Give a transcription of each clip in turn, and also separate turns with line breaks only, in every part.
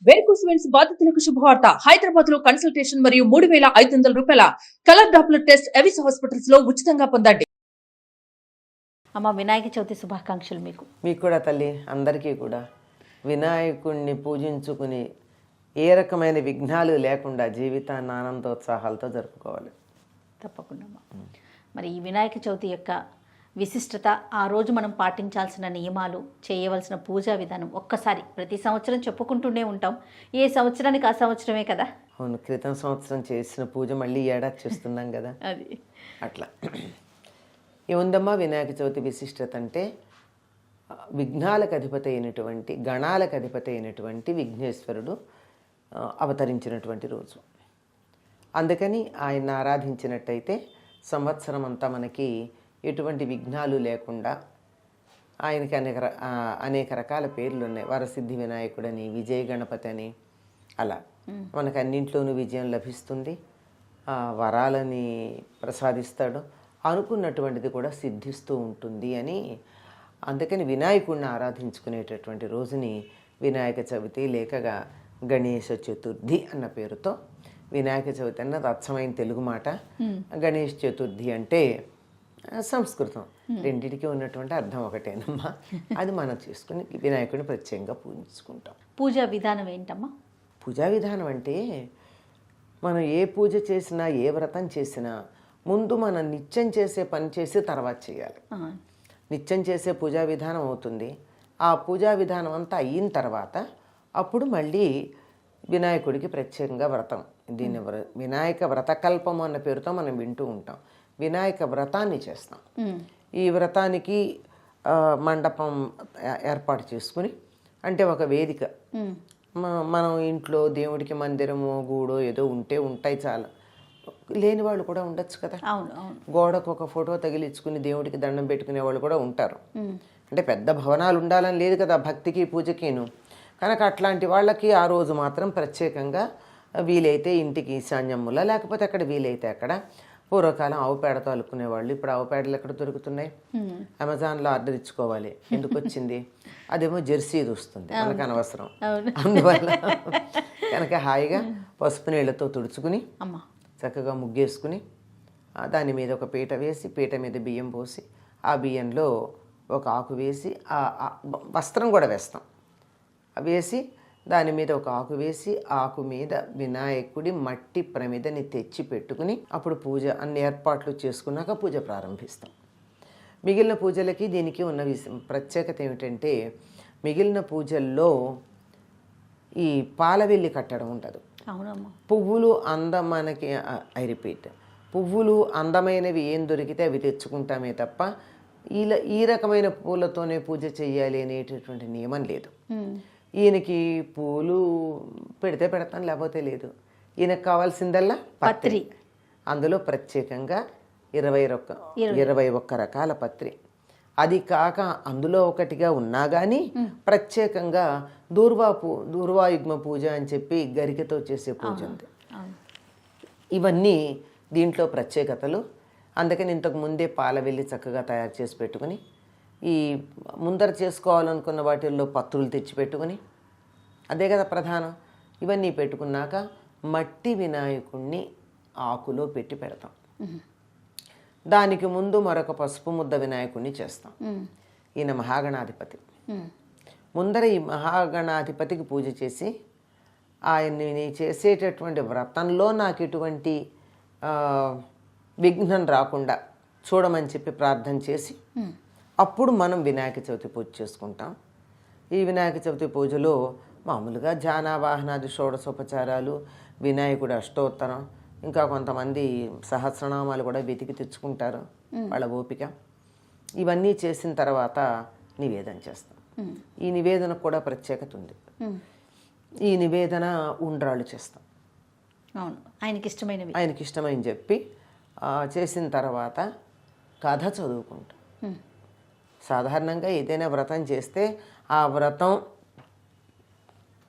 Varicose veins బాధితులకు శుభవార్త. హైదరాబాద్ లో కన్సల్టేషన్ మరియు 3,500 రూపాయల colour Doppler test Avis hospitals లో ఉచితంగా పొందండి.
అమ్మ, వినాయక చవితి శుభాకాంక్షలు మీకు
కూడా తల్లి. అందరికీ కూడా వినాయకుడిని పూజించుకుని ఏ రకమైన విఘ్నాలు లేకుండా జీవితాన్ని ఆనందోత్సాహాలతో జరుపుకోవాలి.
తప్పకుండా. మరి ఈ వినాయక చవితి యొక్క విశిష్టత, ఆ రోజు మనం పాటించాల్సిన నియమాలు, చేయవలసిన పూజా విధానం ఒక్కసారి ప్రతి సంవత్సరం చెప్పుకుంటూనే ఉంటాం. ఏ సంవత్సరానికి ఆ సంవత్సరమే కదా.
అవును, క్రితం సంవత్సరం చేసిన పూజ మళ్ళీ ఏడాది చేస్తున్నాం కదా.
అది
అట్లా ఏముందమ్మా వినాయక చవితి విశిష్టత అంటే, విఘ్నాలకు అధిపతి అయినటువంటి, గణాలకు అధిపతి అయినటువంటి విఘ్నేశ్వరుడు అవతరించినటువంటి రోజు. అందుకని ఆయన ఆరాధించినట్టయితే సంవత్సరం అంతా మనకి ఎటువంటి విఘ్నాలు లేకుండా, ఆయనకి అనేక రకాల పేర్లు ఉన్నాయి. వరసిద్ధి వినాయకుడని, విజయ గణపతి అని, అలా మనకు అన్నింట్లోనూ విజయం లభిస్తుంది, వరాలని ప్రసాదిస్తాడు, అనుకున్నటువంటిది కూడా సిద్ధిస్తూ ఉంటుంది అని. అందుకని వినాయకుడిని ఆరాధించుకునేటటువంటి రోజుని వినాయక చవితి లేకగా గణేష చతుర్థి అన్న పేరుతో. వినాయక చవితి అన్నది అచ్చమైన తెలుగు మాట. గణేష్ చతుర్థి అంటే సంస్కృతం. రెండింటికి ఉన్నటువంటి అర్థం ఒకటేనమ్మా. అది మనం చేసుకుని వినాయకుడిని ప్రత్యేకంగా పూజించుకుంటాం.
పూజా విధానం ఏంటమ్మా?
పూజా విధానం అంటే, మనం ఏ పూజ చేసినా, ఏ వ్రతం చేసినా ముందు మనం నిత్యం చేసే పని చేసి తర్వాత చేయాలి. నిత్యం చేసే పూజా విధానం అవుతుంది. ఆ పూజా విధానం అంతా అయిన తర్వాత అప్పుడు మళ్ళీ వినాయకుడికి ప్రత్యేకంగా వ్రతం. దీన్ని వినాయక వ్రతకల్పము అన్న పేరుతో మనం వింటూ ఉంటాం. వినాయక వ్రతాన్ని చేస్తాం. ఈ వ్రతానికి మండపం ఏర్పాటు చేసుకుని, అంటే ఒక వేదిక, మనం ఇంట్లో దేవుడికి మందిరమో గూడో ఏదో ఉంటాయి, చాలా. లేని వాళ్ళు కూడా ఉండొచ్చు కదా. గోడకు ఒక ఫోటో తగిలించుకుని దేవుడికి దండం పెట్టుకునే వాళ్ళు కూడా ఉంటారు. అంటే పెద్ద భవనాలు ఉండాలని లేదు కదా భక్తికి పూజకిను. కనుక అట్లాంటి వాళ్ళకి ఆ రోజు మాత్రం ప్రత్యేకంగా వీలైతే ఇంటికి ఈశాన్యముల, లేకపోతే అక్కడ వీలైతే అక్కడ. పూర్వకాలం ఆవు పేడతో అలుకునేవాళ్ళు. ఇప్పుడు ఆవు పేడలు ఎక్కడ దొరుకుతున్నాయి? అమెజాన్లో ఆర్డర్ ఇచ్చుకోవాలి. ఎందుకు వచ్చింది? అదేమో జెర్సీది వస్తుంది, మనకు అనవసరం. అందువల్ల కనుక హాయిగా పసుపు నీళ్ళతో తుడుచుకుని చక్కగా ముగ్గేసుకుని, దాని మీద ఒక పీట వేసి, పీట మీద బియ్యం పోసి, ఆ బియ్యంలో ఒక ఆకు వేసి, ఆ వస్త్రం కూడా వేస్తాం, వేసి దాని మీద ఒక ఆకు వేసి, ఆకు మీద వినాయకుడి మట్టి ప్రమిదని తెచ్చి పెట్టుకుని, అప్పుడు పూజ అన్ని ఏర్పాట్లు చేసుకున్నాక పూజ ప్రారంభిస్తాం. మిగిలిన పూజలకి దీనికి ఉన్న ప్రత్యేకత ఏమిటంటే, మిగిలిన పూజల్లో ఈ పాలవెల్లి కట్టడం ఉండదు. పువ్వులు మనకి ఐ రిపీట్, పువ్వులు అందమైనవి ఏం దొరికితే అవి తెచ్చుకుంటామే తప్ప ఈ రకమైన పూలతోనే పూజ చెయ్యాలి అనేటటువంటి నియమం లేదు. ఈయనకి పూలు పెడితే పెడతాను, లేకపోతే లేదు. ఈయనకు కావాల్సిందల్లా పత్రి. అందులో ప్రత్యేకంగా 21 రకాల పత్రి. అది కాక అందులో ఒకటిగా ఉన్నా కానీ ప్రత్యేకంగా దూర్వాయుగ్మ పూజ అని చెప్పి గరికతో చేసే పూజ ఉంది. ఇవన్నీ దీంట్లో ప్రత్యేకతలు. అందుకని ఇంతకు ముందే పాలవెల్లి చక్కగా తయారు చేసి పెట్టుకుని, ఈ ముందర చేసుకోవాలనుకున్న వాటిల్లో పత్రులు తెచ్చిపెట్టుకుని, అదే కదా ప్రధానం. ఇవన్నీ పెట్టుకున్నాక మట్టి వినాయకుడిని ఆకులో పెట్టి పెడతాం. దానికి ముందు మరొక పసుపు ముద్ద వినాయకుడిని చేస్తాం. ఈయన మహాగణాధిపతి. ముందర ఈ మహాగణాధిపతికి పూజ చేసి, ఆయన్ని చేసేటటువంటి వ్రతంలో నాకు ఇటువంటి విఘ్నం రాకుండా చూడమని చెప్పి ప్రార్థన చేసి, అప్పుడు మనం వినాయక చవితి పూజ చేసుకుంటాం. ఈ వినాయక చవితి పూజలో మామూలుగా ధ్యానావాహనాది షోడశోపచారాలు, వినాయకుడి అష్టోత్తరం, ఇంకా కొంతమంది సహస్రనామాలు కూడా వెతికి తెచ్చుకుంటారు, వాళ్ళ ఓపిక. ఇవన్నీ చేసిన తర్వాత నివేదన చేస్తాం. ఈ నివేదనకు కూడా ప్రత్యేకత ఉంది. ఈ నివేదన ఉండ్రాళ్ళు చేస్తాం. ఆయనకి ఇష్టమని చెప్పి చేసిన తర్వాత కథ చదువుకుంటాం. సాధారణంగా ఏదైనా వ్రతం చేస్తే ఆ వ్రతం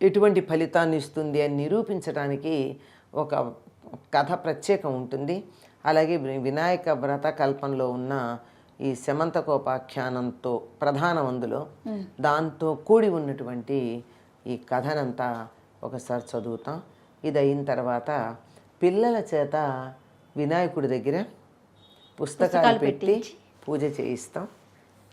ఎటువంటి ఫలితాన్ని ఇస్తుంది అని నిరూపించడానికి ఒక కథ ప్రత్యేకం ఉంటుంది. అలాగే వినాయక వ్రత కల్పంలో ఉన్న ఈ శమంతకోపాఖ్యానంతో ప్రధానం అందులో, దాంతో కూడి ఉన్నటువంటి ఈ కథనంతా ఒకసారి చదువుతాం. ఇది అయిన తర్వాత పిల్లల చేత వినాయకుడి దగ్గర పుస్తకాలు పెట్టి పూజ చేయిస్తాం.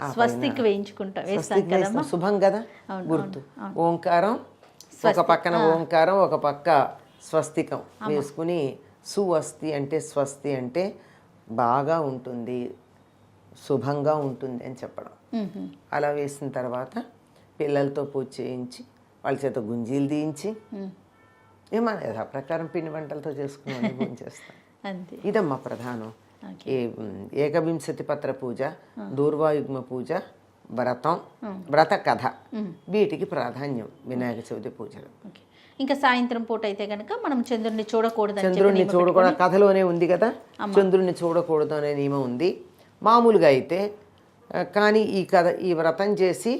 స్వస్తిక్ వేయించుకుంటాం,
స్వస్తిక్ వేస్తాం, శుభం కదా గుర్తు. ఓంకారం ఒక పక్కన ఓంకారం, ఒక పక్క స్వస్తికం వేసుకుని సువస్తి అంటే స్వస్తి అంటే బాగా ఉంటుంది, శుభంగా ఉంటుంది అని చెప్పడం. అలా వేసిన తర్వాత పిల్లలతో పూజ చేయించి వాళ్ళ చేత గుంజీలు తీయించి ఏమన్నా యథా ప్రకారం పిండి వంటలతో చేసుకుని పూజ చేస్తాం. ఇదమ్మా ప్రధానం. ఏకవింశతి పత్ర పూజ, దూర్వాయుగ్మ పూజ, వ్రతం, వ్రత కథ, వీటికి ప్రాధాన్యం వినాయక చవితి పూజలు.
ఇంకా సాయంత్రం పూట అయితే కనుక మనం చంద్రుడిని చూడకూడదు,
చంద్రుడిని చూడకూడదు కథలోనే ఉంది కదా, చంద్రుడిని చూడకూడదు అనే నియమం ఉంది. మామూలుగా అయితే కానీ ఈ వ్రతం చేసి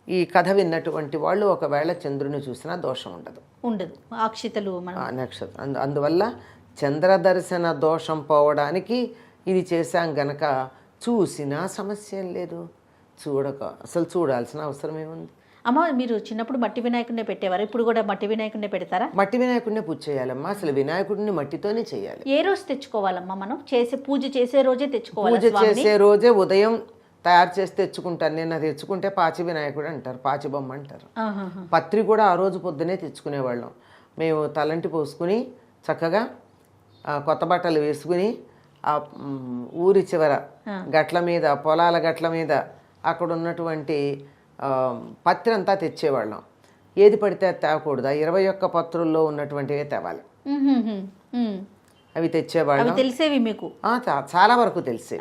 ఈ కథ విన్నటువంటి వాళ్ళు ఒకవేళ చంద్రుని చూసినా దోషం ఉండదు.
అక్షితలు
నక్షత్రం. అందువల్ల చంద్రదర్శన దోషం పోవడానికి ఇది చేశాం గనక చూసినా సమస్య లేదు, అసలు చూడాల్సిన అవసరం ఏముంది.
అమ్మ, మీరు చిన్నప్పుడు మట్టి వినాయకుడినే పెట్టేవారు, ఇప్పుడు కూడా మట్టి వినాయకుడినే పెడతారా?
మట్టి వినాయకుడినే పూజ చేయాలమ్మా. అసలు వినాయకుడిని మట్టితోనే చేయాలి.
ఏ రోజు తెచ్చుకోవాలమ్మా? మనం పూజ చేసే రోజే తెచ్చుకోవాలి.
పూజ చేసే రోజే ఉదయం తయారు చేసి తెచ్చుకుంటాను. నేను తెచ్చుకుంటే పాచి వినాయకుడు అంటారు, పాచి బొమ్మ అంటారు. పత్రి కూడా ఆ రోజు పొద్దునే తెచ్చుకునేవాళ్ళం. మేము తలంటి పోసుకుని చక్కగా కొత్త బట్టలు వేసుకుని ఆ ఊరి చివర గట్ల మీద, పొలాల గట్ల మీద అక్కడ ఉన్నటువంటి పత్రి అంతా తెచ్చేవాళ్ళం. ఏది పడితే అది తేవకూడదు. 21 పత్రుల్లో ఉన్నటువంటివే తేవాలి. అవి తెచ్చేవాళ్ళం.
తెలిసేవి మీకు?
చాలా వరకు తెలిసే.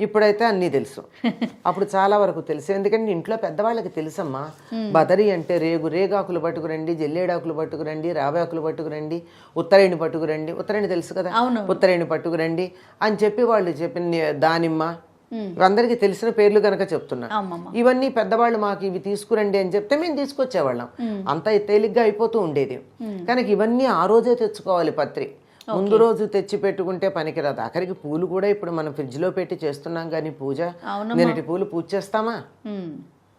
ఇప్పుడైతే అన్నీ తెలుసు. అప్పుడు చాలా వరకు తెలుసు. ఎందుకంటే ఇంట్లో పెద్దవాళ్ళకి తెలుసమ్మా. బదరి అంటే రేగాకులు పట్టుకురండి, జల్లేడాకులు పట్టుకురండి, రావాకులు పట్టుకురండి, ఉత్తరేణి పట్టుకురండి. ఉత్తరేణి తెలుసు కదా, ఉత్తరేణి పట్టుకురండి అని చెప్పి వాళ్ళు చెప్పిన దానిమ్మ, అందరికీ తెలిసిన పేర్లు కనుక చెప్తున్నా. ఇవన్నీ పెద్దవాళ్ళు మాకు ఇవి తీసుకురండి అని చెప్తే మేము తీసుకొచ్చేవాళ్ళం. అంత తేలిగ్గా అయిపోతూ ఉండేది. కనుక ఇవన్నీ ఆ రోజే తెచ్చుకోవాలి. పత్రి ముందు రోజు తెచ్చి పెట్టుకుంటే పనికిరాదు. ఆఖరికి పూలు కూడా ఇప్పుడు మనం ఫ్రిడ్జ్లో పెట్టి చేస్తున్నాం కానీ పూజ నిన్నటి పూలు పూజ చేస్తామా?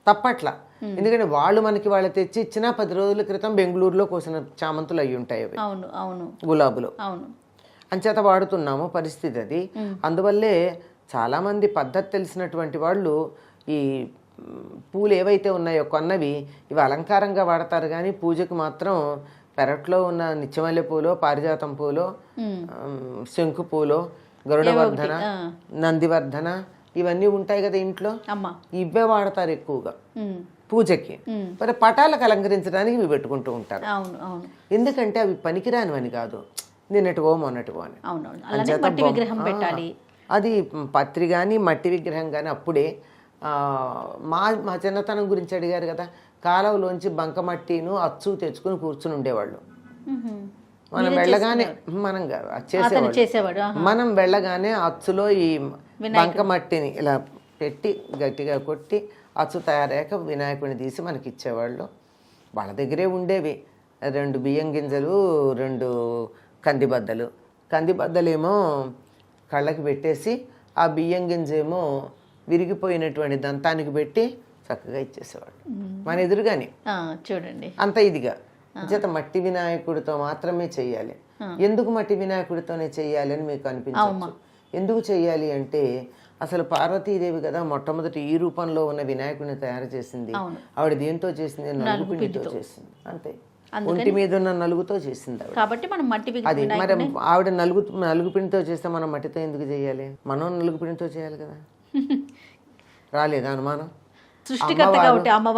తప్పట్లా. ఎందుకంటే వాళ్ళు తెచ్చి ఇచ్చిన 10 రోజుల క్రితం బెంగళూరులో కోసిన చామంతులు అయి ఉంటాయి అవి, గులాబులు. అంచేత వాడుతున్నాము. పరిస్థితి అది. అందువల్లే చాలామంది పద్ధతి తెలిసినటువంటి వాళ్ళు ఈ పూలు ఏవైతే ఉన్నాయో కొన్నవి ఇవి అలంకారంగా వాడతారు కానీ పూజకు మాత్రం పెరట్లో ఉన్న నిత్యమల్లె పూలో, పారిజాతం పూలో, శంకు పూలో, గరుడవర్ధన, నందివర్ధన ఇవన్నీ ఉంటాయి కదా ఇంట్లో, ఇవే వాడతారు ఎక్కువగా పూజకి. మరి పటాలకు అలంకరించడానికి ఇవి పెట్టుకుంటూ ఉంటారు. ఎందుకంటే అవి పనికిరానివని కాదు, నిన్నటివో మొన్నటివో అని. అది పత్రి కానీ మట్టి విగ్రహం కానీ అప్పుడే మా చిన్నతనం గురించి అడిగారు కదా, కాలువలోంచి బంకమట్టిను అచ్చు తెచ్చుకుని కూర్చుని ఉండేవాళ్ళు. మనం వెళ్ళగానే మనం వెళ్ళగానే అచ్చులో ఈ బంకమట్టిని ఇలా పెట్టి గట్టిగా కొట్టి అచ్చు తయారయ్యాక వినాయకుడిని తీసి మనకి ఇచ్చేవాళ్ళు. వాళ్ళ దగ్గరే ఉండేవి 2 బియ్యం గింజలు, 2 కందిబద్దలు. కందిబద్దలేమో కళ్ళకి పెట్టేసి ఆ బియ్యం గింజ ఏమో విరిగిపోయినటువంటి దంతానికి పెట్టి చక్కగా ఇచ్చేసేవాడు మన ఎదురుగానే.
చూడండి
అంత ఇదిగా చేత మట్టి వినాయకుడితో మాత్రమే చెయ్యాలి. ఎందుకు మట్టి వినాయకుడితోనే చెయ్యాలి అని మీకు అనిపించవచ్చు. ఎందుకు చెయ్యాలి అంటే అసలు పార్వతీదేవి కదా మొట్టమొదటి ఈ రూపంలో ఉన్న వినాయకుడిని తయారు చేసింది. ఆవిడ దేంతో చేసింది? నలుగు పిండితో చేసింది. అంతే, ఒంటి మీద ఉన్న నలుగుతో చేసింది
కాబట్టి మనం మట్టి.
అది మరి ఆవిడ నలుగు పిండితో చేస్తే మనం మట్టితో ఎందుకు చేయాలి? మనం నలుగు పిండితో చేయాలి కదా. రాలేదా అనుమానం?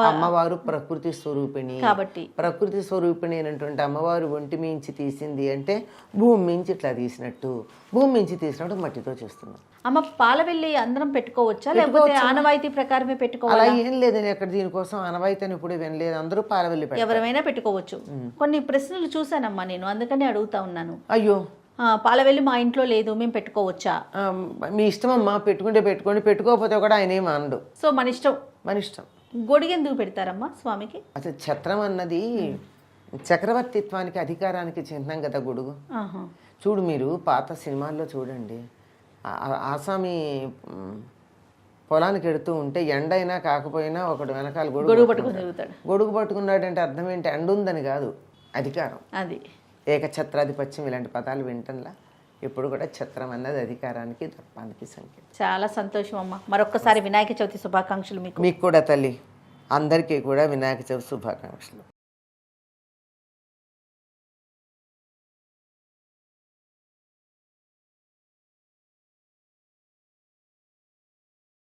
అమ్మవారు ప్రకృతి స్వరూపిణి కాబట్టి ప్రకృతి స్వరూపిణి అయినటువంటి అమ్మవారు ఒంటి మించి తీసింది అంటే భూమి మించి ఇట్లా తీసినట్టు, భూమి మించి తీసినట్టు మట్టితో చేస్తున్నాం.
అమ్మ పాలవెల్లి అందరం పెట్టుకోవచ్చా లేకపోతే ఆనవాయితీ ప్రకారమే పెట్టుకోవాలా?
అలా ఏం లేదని అక్కడ దీనికోసం ఆనవాయితీ అని ఇప్పుడు వినలేదు. అందరూ పాలవెల్లి
ఎవరైనా పెట్టుకోవచ్చు. కొన్ని ప్రశ్నలు చూసానమ్మా నేను, అందుకని అడుగుతా ఉన్నాను.
అయ్యో,
పాలవెల్లి మా ఇంట్లో లేదు, మేము పెట్టుకోవచ్చా?
మీ ఇష్టం అమ్మా, పెట్టుకుంటే పెట్టుకోండి, పెట్టుకోకపోతే కూడా ఆయన ఏమి అనడు.
సో మన ఇష్టం.
మన ఇష్టం.
గొడుగు ఎందుకు పెడతారమ్మా స్వామికి?
అసలు ఛత్రం అన్నది చక్రవర్తిత్వానికి అధికారానికి చిహ్నం కదా గొడుగు. చూడు, మీరు పాత సినిమాల్లో చూడండి, ఆసామి పొలానికి ఎడుతూ ఉంటే ఎండైనా కాకపోయినా ఒకడు వెనకాల గొడుగు పట్టుకుని తిరుగుతాడు. గొడుగు పట్టుకున్నాడంటే అర్థం ఏంటి? ఎండ ఉందని కాదు, అధికారం.
అది
ఏకఛత్రాధిపత్యం ఇలాంటి పదాలు వింటంలా ఇప్పుడు కూడా ఛత్రం అన్నది అధికారానికి దర్పానికి సంకేతం.
చాలా సంతోషం అమ్మ. మరొక్కసారి వినాయక చవితి శుభాకాంక్షలు మీకు.
మీకు కూడా తల్లి, అందరికీ కూడా వినాయక చవితి శుభాకాంక్షలు.